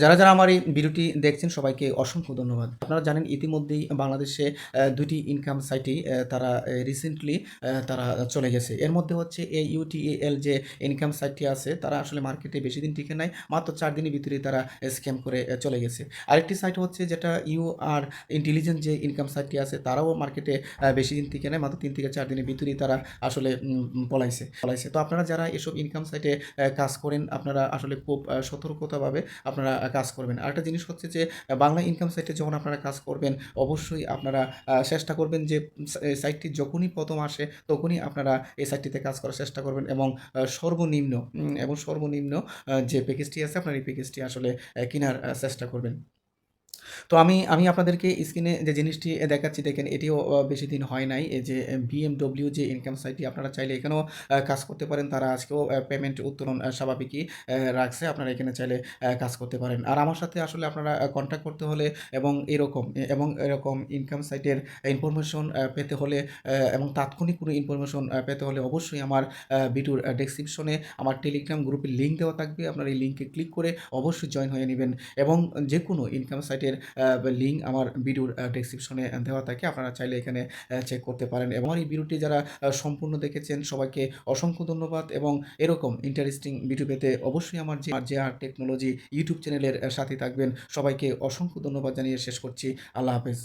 যারা আমার এই ভিডিওটি দেখছেন সবাইকে অসংখ্য ধন্যবাদ। আপনারা জানেন ইতিমধ্যেই বাংলাদেশে ২ টি ইনকাম সাইটই তারা রিসেন্টলি তারা চলে গেছে। এর মধ্যে হচ্ছে এই UTAL যে ইনকাম সাইটটি আছে তারা আসলে মার্কেটে বেশিদিন টিকে নাই। মাত্র ৪ দিনের ভিতরেই তারা স্ক্যাম করে চলে গেছে। আরেকটি সাইট হচ্ছে যেটা UR ইন্টেলিজেন্ট যে ইনকাম সাইটটি আছে তারাও মার্কেটে বেশিদিন টিকে নাই। মাত্র ৩ থেকে ৪ দিনের ভিতরেই তারা আসলে পলাইছে। তো আপনারা যারা এসব ইনকাম সাইটে কাজ করেন আপনারা আসলে খুব সতর্কতাভাবে আপনারা কাজ করবেন। আরেকটা জিনিস হচ্ছে যে বাংলা ইনকাম সাইটে যখন আপনারা কাজ করবেন অবশ্যই আপনারা চেষ্টা করবেন যে সাইটটি যখনই ১ম আসে তখনই আপনারা এই সাইটটিতে কাজ করার চেষ্টা করবেন এবং সর্বনিম্ন যে প্যাকেজটি আছে আপনার এই প্যাকেজটি আসলে কেনার চেষ্টা করবেন। তো আমি আপনাদেরকে স্ক্রিনে যে জিনিসটি দেখাচ্ছি দেখেন এটিও বেশি দিন হয় নাই। এই যে BMW যে ইনকাম সাইটটি আপনারা চাইলে এখানেও কাজ করতে পারেন। তারা আজকেও পেমেন্ট উত্তোলন স্বাভাবিকই রাখছে। আপনারা এখানে চাইলে কাজ করতে পারেন। আর আমার সাথে আসলে আপনারা কনট্যাক্ট করতে হলে এবং এরকম ইনকাম সাইটের ইনফরমেশন পেতে হলে এবং তাৎক্ষণিক কোনো ইনফরমেশন পেতে হলে অবশ্যই আমার ভিডিওর ডেসক্রিপশনে আমার টেলিগ্রাম গ্রুপের লিঙ্ক দেওয়া থাকবে। আপনারা এই লিঙ্কে ক্লিক করে অবশ্যই জয়েন হয়ে নিবেন এবং যেকোনো ইনকাম সাইটের লিঙ্ক আমার ভিডিওর ডেসক্রিপশনে দেওয়া থাকে। আপনারা চাইলে এখানে চেক করতে পারেন এবং আমার এই ভিডিওটি যারা সম্পূর্ণ দেখেছেন সবাইকে অসংখ্য ধন্যবাদ এবং এরকম ইন্টারেস্টিং ভিডিও পেতে অবশ্যই আমার JR টেকনোলজি ইউটিউব চ্যানেলের সাথে থাকবেন। সবাইকে অসংখ্য ধন্যবাদ জানিয়ে শেষ করছি। আল্লাহ হাফেজ।